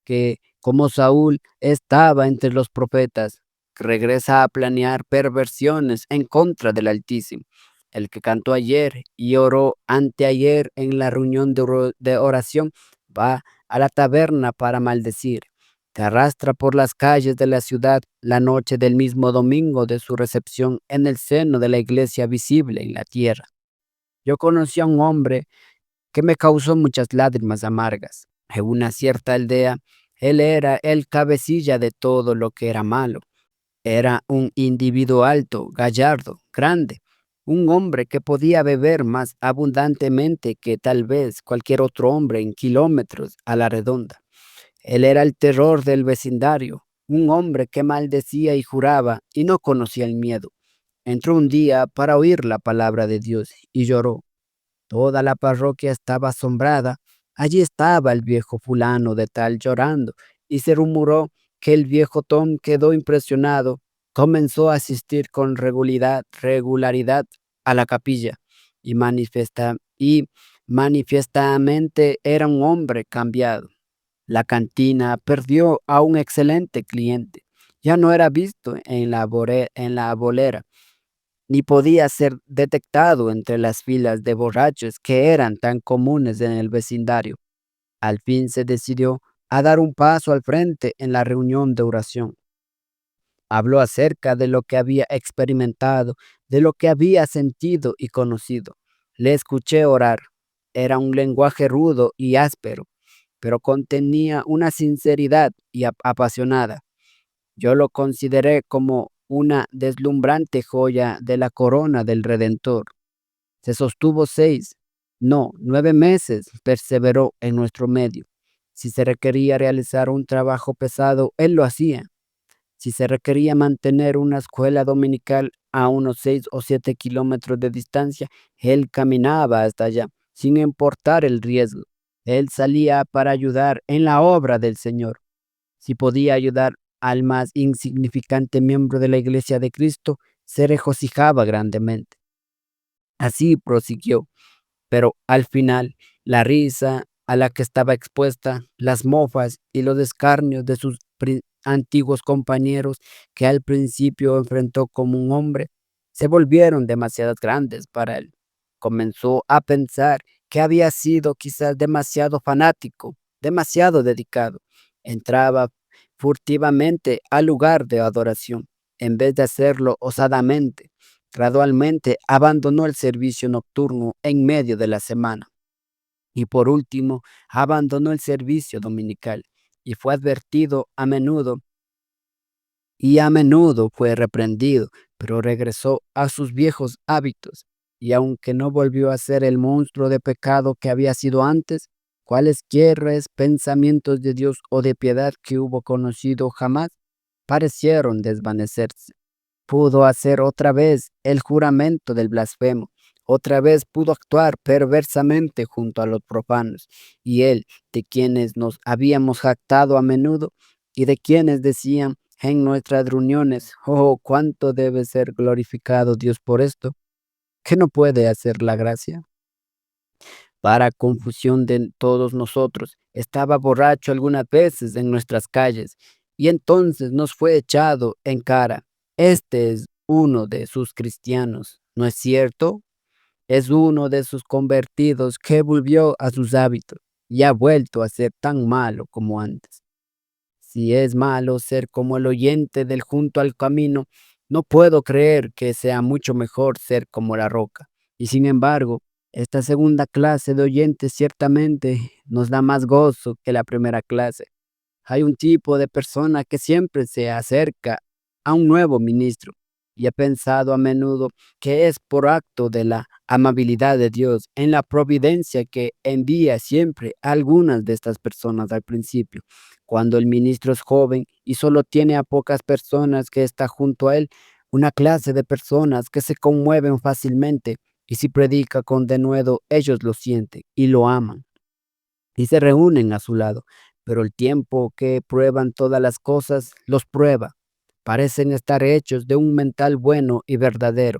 que, como Saúl, estaba entre los profetas, regresa a planear perversiones en contra del Altísimo. El que cantó ayer y oró anteayer en la reunión de oración va a la taberna para maldecir. Se arrastra por las calles de la ciudad la noche del mismo domingo de su recepción en el seno de la iglesia visible en la tierra. Yo conocí a un hombre que me causó muchas lágrimas amargas. En una cierta aldea, él era el cabecilla de todo lo que era malo. Era un individuo alto, gallardo, grande, un hombre que podía beber más abundantemente que tal vez cualquier otro hombre en kilómetros a la redonda. Él era el terror del vecindario, un hombre que maldecía y juraba y no conocía el miedo. Entró un día para oír la palabra de Dios y lloró. Toda la parroquia estaba asombrada. Allí estaba el viejo fulano de tal llorando, y se rumoró que el viejo Tom quedó impresionado. Comenzó a asistir con regularidad a la capilla y manifiestamente era un hombre cambiado. La cantina perdió a un excelente cliente. Ya no era visto en la bolera ni podía ser detectado entre las filas de borrachos que eran tan comunes en el vecindario. Al fin se decidió a dar un paso al frente en la reunión de oración. Habló acerca de lo que había experimentado, de lo que había sentido y conocido. Le escuché orar. Era un lenguaje rudo y áspero, pero contenía una sinceridad y apasionada. Yo lo consideré como una deslumbrante joya de la corona del Redentor. Se sostuvo 6, no, 9 meses, perseveró en nuestro medio. Si se requería realizar un trabajo pesado, él lo hacía. Si se requería mantener una escuela dominical a unos 6 o 7 kilómetros de distancia, él caminaba hasta allá, sin importar el riesgo. Él salía para ayudar en la obra del Señor. Si podía ayudar al más insignificante miembro de la Iglesia de Cristo, se regocijaba grandemente. Así prosiguió, pero al final, la risa a la que estaba expuesta, las mofas y los escarnios de sus antiguos compañeros que al principio enfrentó como un hombre, se volvieron demasiado grandes para él. Comenzó a pensar que había sido quizás demasiado fanático, demasiado dedicado. Entraba furtivamente al lugar de adoración, en vez de hacerlo osadamente. Gradualmente abandonó el servicio nocturno en medio de la semana y por último abandonó el servicio dominical y fue advertido a menudo fue reprendido, pero regresó a sus viejos hábitos y aunque no volvió a ser el monstruo de pecado que había sido antes, cualesquiera pensamientos de Dios o de piedad que hubo conocido jamás parecieron desvanecerse. Pudo hacer otra vez el juramento del blasfemo, otra vez pudo actuar perversamente junto a los profanos, y él, de quienes nos habíamos jactado a menudo, y de quienes decían en nuestras reuniones, oh, cuánto debe ser glorificado Dios por esto, que no puede hacer la gracia. Para confusión de todos nosotros, estaba borracho algunas veces en nuestras calles, y entonces nos fue echado en cara. Este es uno de sus cristianos, ¿no es cierto? Es uno de sus convertidos que volvió a sus hábitos y ha vuelto a ser tan malo como antes. Si es malo ser como el oyente del junto al camino, no puedo creer que sea mucho mejor ser como la roca. Y sin embargo, Esta segunda clase de oyentes ciertamente nos da más gozo que la primera clase. Hay un tipo de persona que siempre se acerca a un nuevo ministro y he pensado a menudo que es por acto de la amabilidad de Dios en la providencia que envía siempre a algunas de estas personas al principio. Cuando el ministro es joven y solo tiene a pocas personas que está junto a él, una clase de personas que se conmueven fácilmente y si predica con denuedo, ellos lo sienten y lo aman y se reúnen a su lado, pero el tiempo que prueban todas las cosas los prueba. Parecen estar hechos de un mental bueno y verdadero,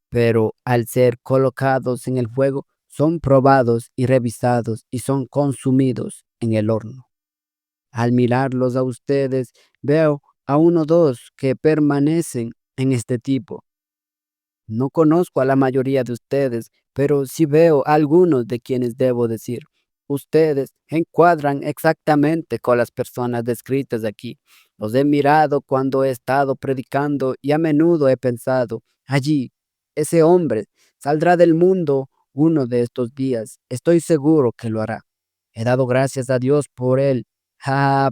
pero al ser colocados en el fuego, son probados y revisados y son consumidos en el horno. Al mirarlos a ustedes, veo a uno o dos que permanecen en este tipo. No conozco a la mayoría de ustedes, pero sí veo a algunos de quienes debo decir. Ustedes encuadran exactamente con las personas descritas aquí. Los he mirado cuando he estado predicando y a menudo he pensado, allí, ese hombre saldrá del mundo uno de estos días. Estoy seguro que lo hará. He dado gracias a Dios por él.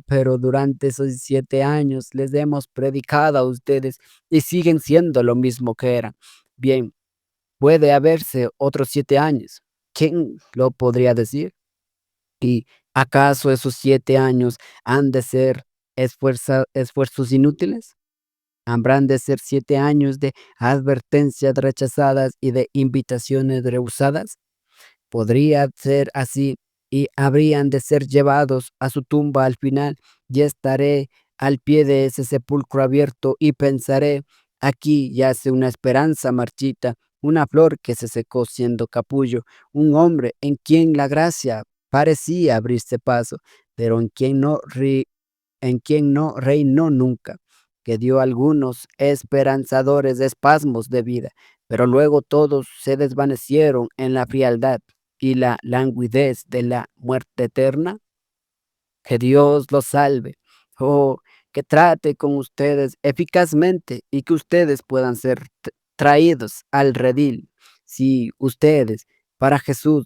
Pero durante esos 7 años les hemos predicado a ustedes y siguen siendo lo mismo que eran. Bien, puede haberse otros 7 años. ¿Quién lo podría decir? ¿Y acaso esos 7 años han de ser esfuerzos inútiles? ¿Habrán de ser 7 años de advertencias rechazadas y de invitaciones rehusadas? Podría ser así y habrían de ser llevados a su tumba al final y estaré al pie de ese sepulcro abierto y pensaré, aquí yace una esperanza marchita, una flor que se secó siendo capullo, un hombre en quien la gracia parecía abrirse paso, pero en quien no reinó nunca, que dio algunos esperanzadores espasmos de vida, pero luego todos se desvanecieron en la frialdad y la languidez de la muerte eterna. Que Dios los salve. Oh, que trate con ustedes eficazmente y que ustedes puedan ser traídos al redil. Si ustedes, para Jesús,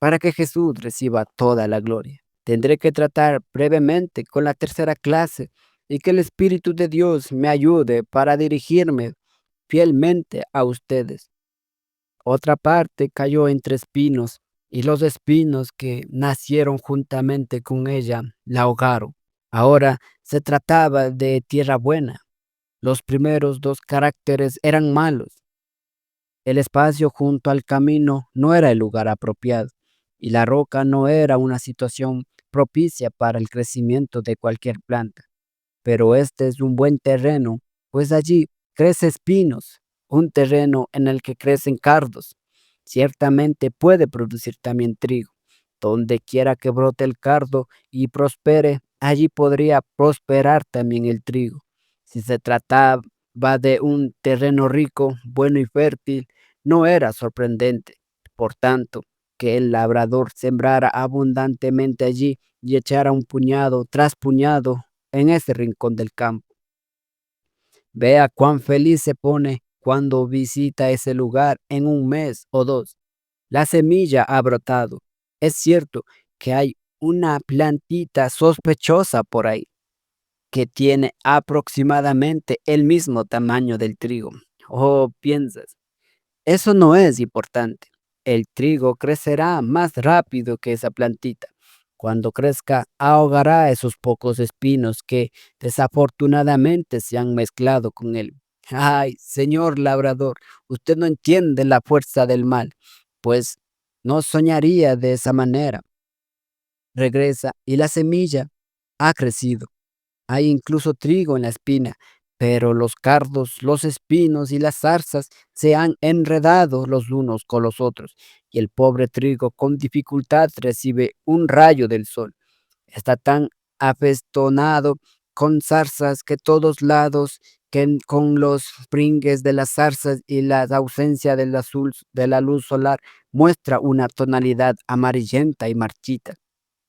para que Jesús reciba toda la gloria. Tendré que tratar brevemente con la tercera clase y que el Espíritu de Dios me ayude para dirigirme fielmente a ustedes. Otra parte cayó entre espinos, y los espinos que nacieron juntamente con ella la ahogaron. Ahora se trataba de tierra buena. Los primeros dos caracteres eran malos. El espacio junto al camino no era el lugar apropiado, y la roca no era una situación propicia para el crecimiento de cualquier planta. Pero este es un buen terreno, pues allí crece espinos, un terreno en el que crecen cardos. Ciertamente puede producir también trigo. Donde quiera que brote el cardo y prospere, allí podría prosperar también el trigo. Si se trataba de un terreno rico, bueno y fértil, no era sorprendente, por tanto, que el labrador sembrara abundantemente allí y echara un puñado tras puñado en ese rincón del campo. Vea cuán feliz se pone cuando visita ese lugar en un mes o dos. La semilla ha brotado. Es cierto que hay una plantita sospechosa por ahí que tiene aproximadamente el mismo tamaño del trigo. Oh, piensas, eso no es importante. El trigo crecerá más rápido que esa plantita. Cuando crezca, ahogará esos pocos espinos que desafortunadamente se han mezclado con él. Ay, señor labrador, usted no entiende la fuerza del mal, pues no soñaría de esa manera. Regresa y la semilla ha crecido. Hay incluso trigo en la espina, pero los cardos, los espinos y las zarzas se han enredado los unos con los otros, y el pobre trigo con dificultad recibe un rayo del sol. Está tan afestonado con zarzas que todos lados, con los pringues de las zarzas y la ausencia del azul de la luz solar, muestra una tonalidad amarillenta y marchita,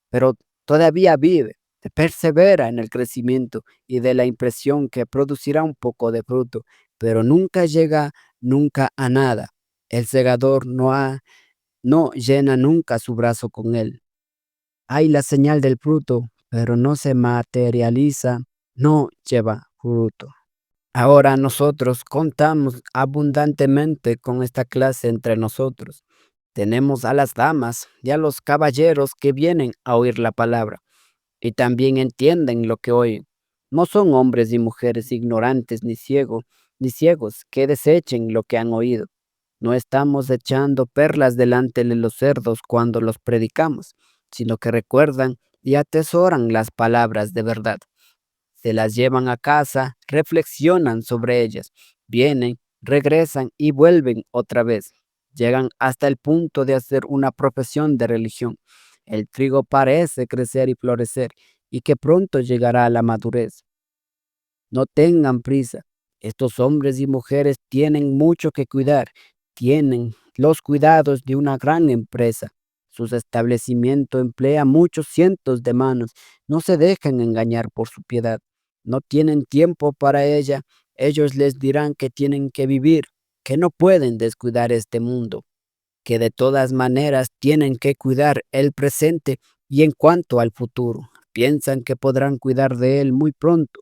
pero todavía vive, persevera en el crecimiento y de la impresión que producirá un poco de fruto, pero nunca llega nunca a nada. El segador no ha no llena nunca su brazo con él. Hay la señal del fruto, pero no se materializa, no lleva fruto. Ahora nosotros contamos abundantemente con esta clase entre nosotros. Tenemos a las damas y a los caballeros que vienen a oír la palabra y también entienden lo que oyen. No son hombres y mujeres ignorantes ni ciegos que desechen lo que han oído. No estamos echando perlas delante de los cerdos cuando los predicamos, sino que recuerdan y atesoran las palabras de verdad. Se las llevan a casa, reflexionan sobre ellas, vienen, regresan y vuelven otra vez. Llegan hasta el punto de hacer una profesión de religión. El trigo parece crecer y florecer y que pronto llegará a la madurez. No tengan prisa. Estos hombres y mujeres tienen mucho que cuidar. Tienen los cuidados de una gran empresa. Su establecimiento emplea muchos cientos de manos. No se dejan engañar por su piedad. No tienen tiempo para ella. Ellos les dirán que tienen que vivir, que no pueden descuidar este mundo, que de todas maneras tienen que cuidar el presente y en cuanto al futuro, piensan que podrán cuidar de él muy pronto.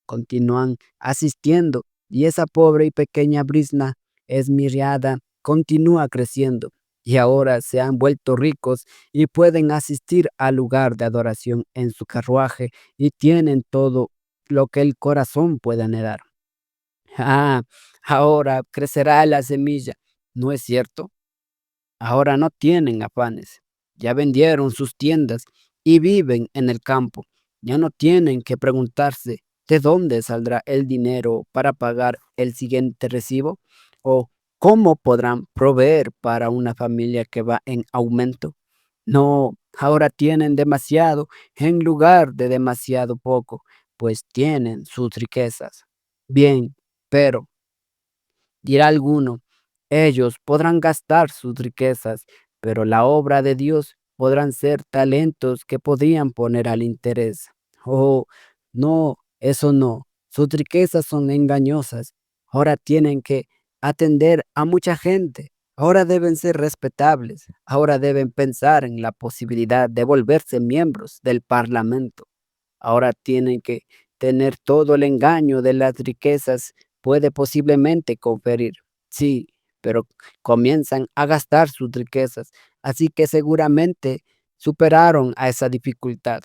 Continúan asistiendo y esa pobre y pequeña brizna esmiriada continúa creciendo y ahora se han vuelto ricos y pueden asistir al lugar de adoración en su carruaje y tienen todo lo que el corazón puede anhelar. Ah, ahora crecerá la semilla, ¿no es cierto? Ahora no tienen afanes, ya vendieron sus tiendas y viven en el campo. Ya no tienen que preguntarse de dónde saldrá el dinero para pagar el siguiente recibo o cómo podrán proveer para una familia que va en aumento. No, ahora tienen demasiado en lugar de demasiado poco, pues tienen sus riquezas. Bien, pero dirá alguno, ellos podrán gastar sus riquezas, pero la obra de Dios podrán ser talentos que podrían poner al interés. Oh, no, eso no. Sus riquezas son engañosas. Ahora tienen que atender a mucha gente. Ahora deben ser respetables. Ahora deben pensar en la posibilidad de volverse miembros del Parlamento. Ahora tienen que tener todo el engaño de las riquezas puede posiblemente conferir. Sí, pero comienzan a gastar sus riquezas, así que seguramente superaron a esa dificultad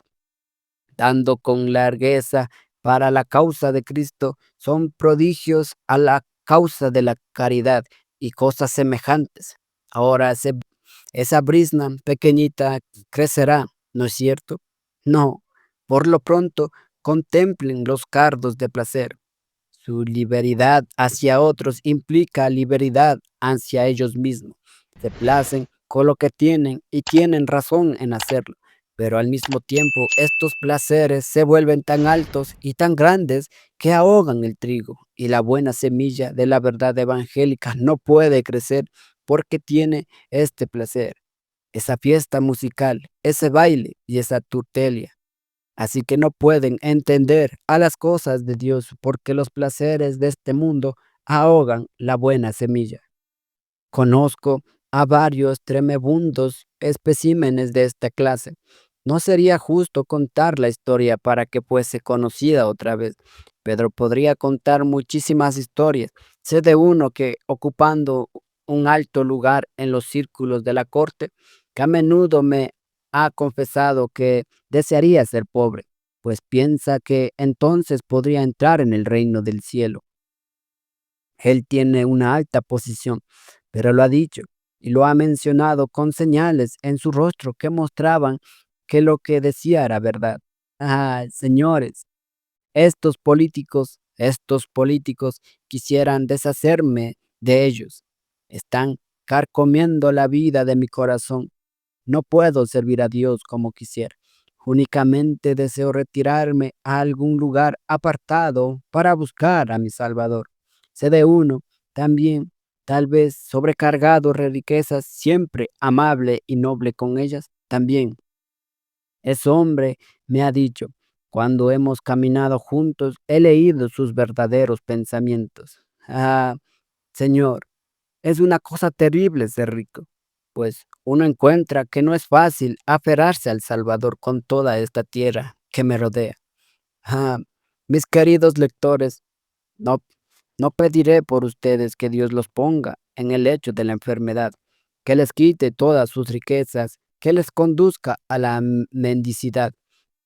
dando con largueza para la causa de Cristo, son prodigios a la causa de la caridad y cosas semejantes. Ahora esa brizna pequeñita crecerá, ¿no es cierto? No, por lo pronto contemplen los cardos de placer. Su liberalidad hacia otros implica liberalidad hacia ellos mismos. Se placen con lo que tienen y tienen razón en hacerlo, pero al mismo tiempo estos placeres se vuelven tan altos y tan grandes que ahogan el trigo y la buena semilla de la verdad evangélica no puede crecer porque tiene este placer, esa fiesta musical, ese baile y esa turtelia. Así que no pueden entender a las cosas de Dios porque los placeres de este mundo ahogan la buena semilla. Conozco a varios tremebundos especímenes de esta clase. No sería justo contar la historia para que fuese conocida otra vez. Pedro podría contar muchísimas historias. Sé de uno que, ocupando un alto lugar en los círculos de la corte, que a menudo me ha confesado que desearía ser pobre, pues piensa que entonces podría entrar en el reino del cielo. Él tiene una alta posición, pero lo ha dicho y lo ha mencionado con señales en su rostro que mostraban que lo que decía era verdad. Ah, señores, estos políticos quisieran deshacerme de ellos. Están carcomiendo la vida de mi corazón. No puedo servir a Dios como quisiera. Únicamente deseo retirarme a algún lugar apartado para buscar a mi Salvador. Sé de uno también, tal vez sobrecargado de riquezas, siempre amable y noble con ellas. También ese hombre me ha dicho, cuando hemos caminado juntos, he leído sus verdaderos pensamientos. Ah, Señor, es una cosa terrible ser rico. Pues uno encuentra que no es fácil aferrarse al Salvador con toda esta tierra que me rodea. Ah, mis queridos lectores, no, no pediré por ustedes que Dios los ponga en el lecho de la enfermedad, que les quite todas sus riquezas, que les conduzca a la mendicidad,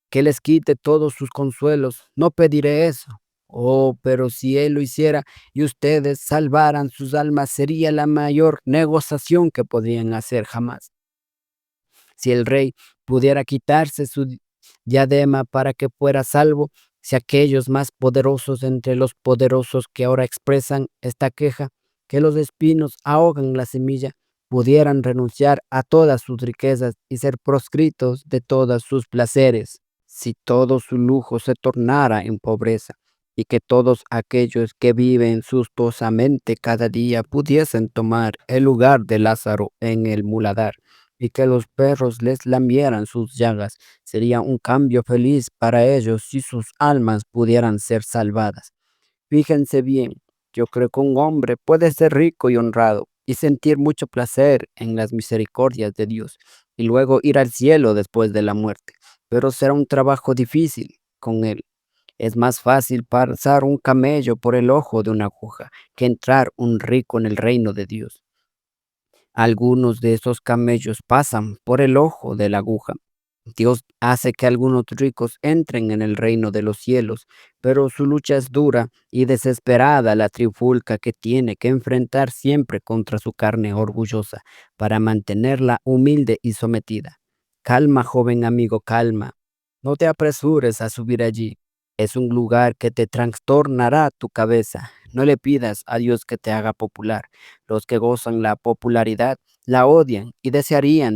que les quite todos sus consuelos. No pediré eso. Oh, pero si Él lo hiciera y ustedes salvaran sus almas, sería la mayor negociación que podrían hacer jamás. Si el rey pudiera quitarse su diadema para que fuera salvo, si aquellos más poderosos entre los poderosos que ahora expresan esta queja, que los espinos ahogan la semilla, pudieran renunciar a todas sus riquezas y ser proscritos de todos sus placeres, si todo su lujo se tornara en pobreza, y que todos aquellos que viven sustosamente cada día pudiesen tomar el lugar de Lázaro en el muladar y que los perros les lamieran sus llagas. Sería un cambio feliz para ellos si sus almas pudieran ser salvadas. Fíjense bien, yo creo que un hombre puede ser rico y honrado y sentir mucho placer en las misericordias de Dios y luego ir al cielo después de la muerte, pero será un trabajo difícil con él. Es más fácil pasar un camello por el ojo de una aguja que entrar un rico en el reino de Dios. Algunos de esos camellos pasan por el ojo de la aguja. Dios hace que algunos ricos entren en el reino de los cielos, pero su lucha es dura y desesperada la trifulca que tiene que enfrentar siempre contra su carne orgullosa para mantenerla humilde y sometida. Calma, joven amigo, calma. No te apresures a subir allí. Es un lugar que te trastornará tu cabeza. No le pidas a Dios que te haga popular. Los que gozan la popularidad la odian y desearían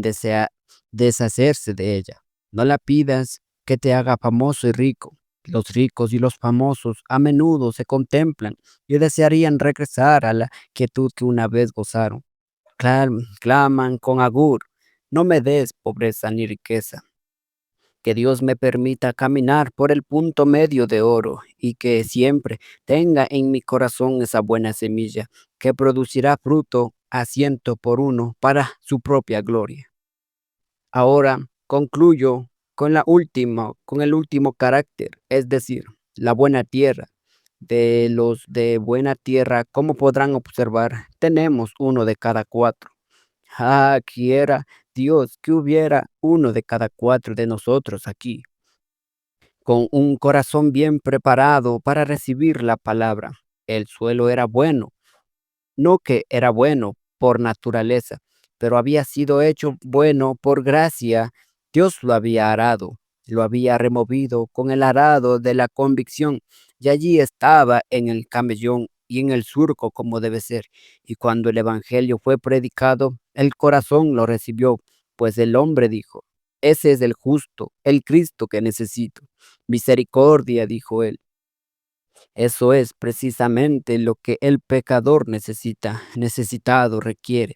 deshacerse de ella. No la pidas que te haga famoso y rico. Los ricos y los famosos a menudo se contemplan y desearían regresar a la quietud que una vez gozaron. Claman con agur, no me des pobreza ni riqueza. Que Dios me permita caminar por el punto medio de oro y que siempre tenga en mi corazón esa buena semilla que producirá fruto a 100 por 1 para su propia gloria. Ahora concluyo con el último carácter, es decir, la buena tierra. De los de buena tierra, como podrán observar, tenemos uno de cada cuatro. Ah, quiera Dios que hubiera uno de cada cuatro de nosotros aquí, con un corazón bien preparado para recibir la palabra. El suelo era bueno, no que era bueno por naturaleza, pero había sido hecho bueno por gracia. Dios lo había arado, lo había removido con el arado de la convicción, y allí estaba en el camellón y en el surco como debe ser. Y cuando el evangelio fue predicado, el corazón lo recibió, pues el hombre dijo: ese es el justo, el Cristo que necesito. Misericordia, dijo él. Eso es precisamente lo que el pecador necesitado requiere,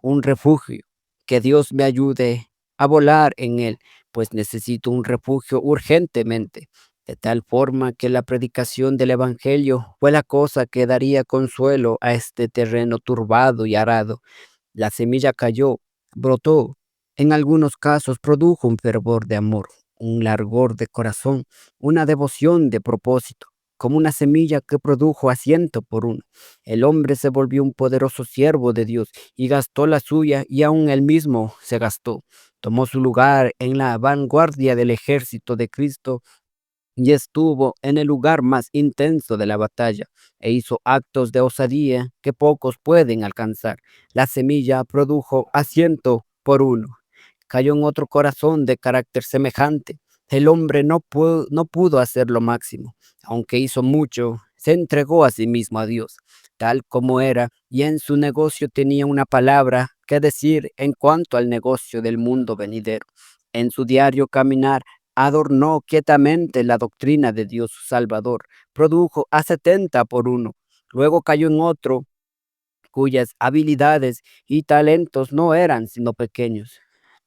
un refugio, que Dios me ayude a volar en él, pues necesito un refugio urgentemente, de tal forma que la predicación del Evangelio fue la cosa que daría consuelo a este terreno turbado y arado. La semilla cayó, brotó, en algunos casos produjo un fervor de amor, un largor de corazón, una devoción de propósito, como una semilla que produjo a 100 por 1. El hombre se volvió un poderoso siervo de Dios y gastó la suya y aún él mismo se gastó. Tomó su lugar en la vanguardia del ejército de Cristo y estuvo en el lugar más intenso de la batalla e hizo actos de osadía que pocos pueden alcanzar. La semilla produjo a 100 por 1. Cayó en otro corazón de carácter semejante. El hombre no pudo hacer lo máximo, aunque hizo mucho, se entregó a sí mismo a Dios, tal como era, y en su negocio tenía una palabra que decir en cuanto al negocio del mundo venidero. En su diario caminar adornó quietamente la doctrina de Dios su Salvador, produjo a 70 por 1. Luego cayó en otro cuyas habilidades y talentos no eran sino pequeños.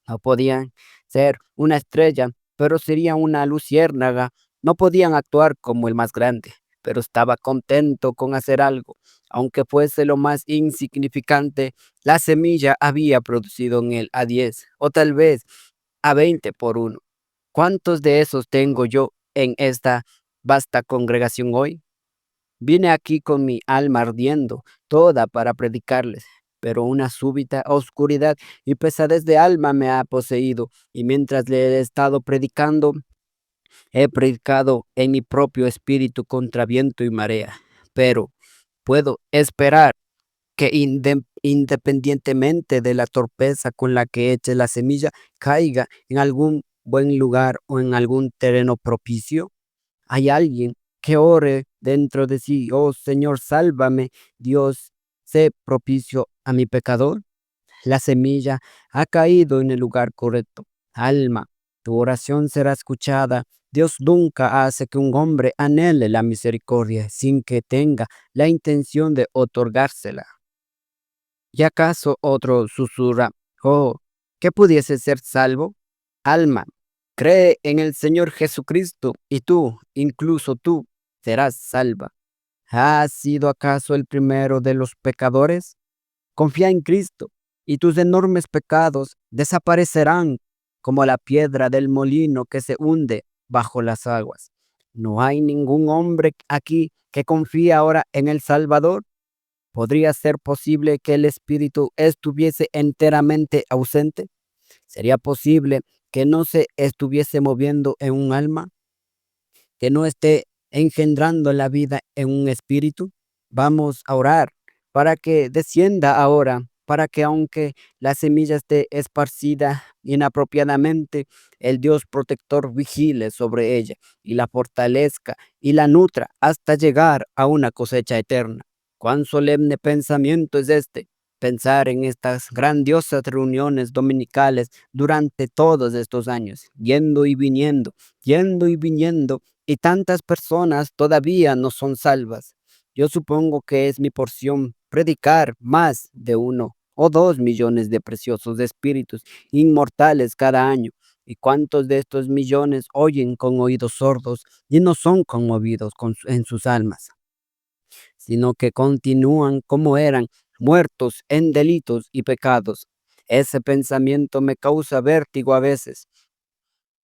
No podían ser una estrella, pero sería una luciérnaga. No podían actuar como el más grande, pero estaba contento con hacer algo. Aunque fuese lo más insignificante, la semilla había producido en él a 10 o tal vez a 20 por uno. ¿Cuántos de esos tengo yo en esta vasta congregación hoy? Vine aquí con mi alma ardiendo, toda para predicarles, pero una súbita oscuridad y pesadez de alma me ha poseído, y mientras le he estado predicando, he predicado en mi propio espíritu contra viento y marea. Pero puedo esperar que independientemente de la torpeza con la que eche la semilla, caiga en algún buen lugar o en algún terreno propicio. Hay alguien que ore dentro de sí: oh Señor, sálvame, Dios, sé propicio a mi pecador. La semilla ha caído en el lugar correcto. Alma, tu oración será escuchada. Dios nunca hace que un hombre anhele la misericordia sin que tenga la intención de otorgársela. ¿Y acaso otro susurra: oh, que pudiese ser salvo? Alma, cree en el Señor Jesucristo y tú, incluso tú, serás salva. ¿Has sido acaso el primero de los pecadores? Confía en Cristo y tus enormes pecados desaparecerán como la piedra del molino que se hunde bajo las aguas. ¿No hay ningún hombre aquí que confíe ahora en el Salvador? ¿Podría ser posible que el Espíritu estuviese enteramente ausente? ¿Sería posible que no se estuviese moviendo en un alma, que no esté engendrando la vida en un espíritu? Vamos a orar para que descienda ahora, para que aunque la semilla esté esparcida inapropiadamente, el Dios protector vigile sobre ella y la fortalezca y la nutra hasta llegar a una cosecha eterna. Cuán solemne pensamiento es este: pensar en estas grandiosas reuniones dominicales durante todos estos años, yendo y viniendo, y tantas personas todavía no son salvas. Yo supongo que es mi porción predicar más de 1 o 2 millones de preciosos espíritus inmortales cada año. ¿Y cuántos de estos millones oyen con oídos sordos y no son conmovidos en sus almas, sino que continúan como eran, muertos en delitos y pecados? Ese pensamiento me causa vértigo a veces.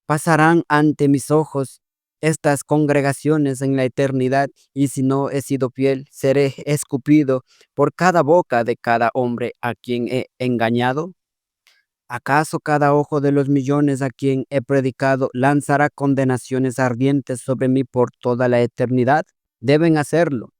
Pasarán ante mis ojos estas congregaciones en la eternidad, y si no he sido fiel, seré escupido por cada boca de cada hombre a quien he engañado. ¿Acaso cada ojo de los millones a quien he predicado lanzará condenaciones ardientes sobre mí por toda la eternidad? Deben hacerlo,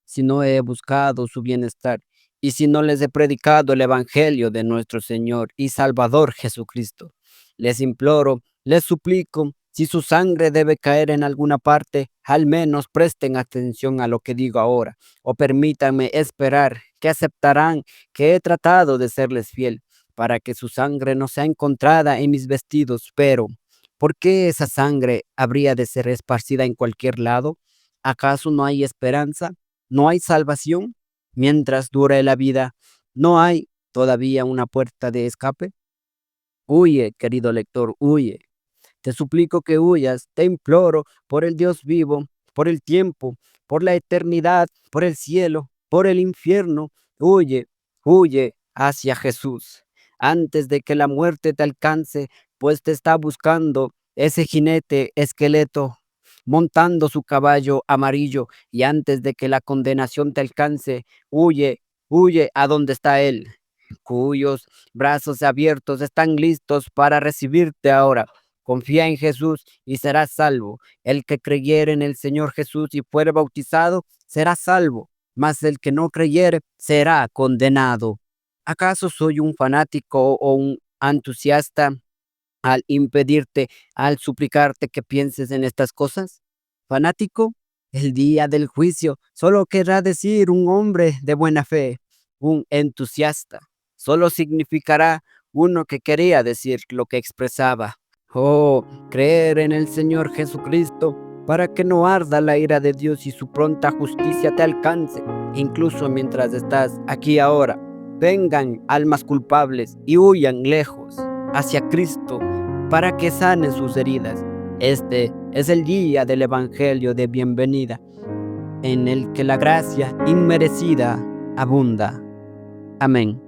si no he buscado su bienestar y si no les he predicado el evangelio de nuestro Señor y Salvador Jesucristo. Les imploro, les suplico, si su sangre debe caer en alguna parte, al menos presten atención a lo que digo ahora, o permítanme esperar que aceptarán que he tratado de serles fiel, para que su sangre no sea encontrada en mis vestidos. Pero ¿por qué esa sangre habría de ser esparcida en cualquier lado? ¿Acaso no hay esperanza? ¿No hay salvación? Mientras dure la vida, ¿no hay todavía una puerta de escape? Huye, querido lector, huye. Te suplico que huyas, te imploro, por el Dios vivo, por el tiempo, por la eternidad, por el cielo, por el infierno. Huye, huye hacia Jesús, antes de que la muerte te alcance, pues te está buscando ese jinete esqueleto montando su caballo amarillo, y antes de que la condenación te alcance, huye, huye a donde está Él, cuyos brazos abiertos están listos para recibirte ahora. Confía en Jesús y serás salvo. El que creyere en el Señor Jesús y fuere bautizado será salvo, mas el que no creyere será condenado. ¿Acaso soy un fanático o un entusiasta al impedirte, al suplicarte que pienses en estas cosas? Fanático, el día del juicio solo querrá decir un hombre de buena fe. Un entusiasta solo significará uno que quería decir lo que expresaba. Oh, creer en el Señor Jesucristo para que no arda la ira de Dios y su pronta justicia te alcance, incluso mientras estás aquí ahora. Vengan almas culpables y huyan lejos hacia Cristo para que sane sus heridas. Este es el día del Evangelio de bienvenida. en el que la gracia inmerecida abunda. Amén.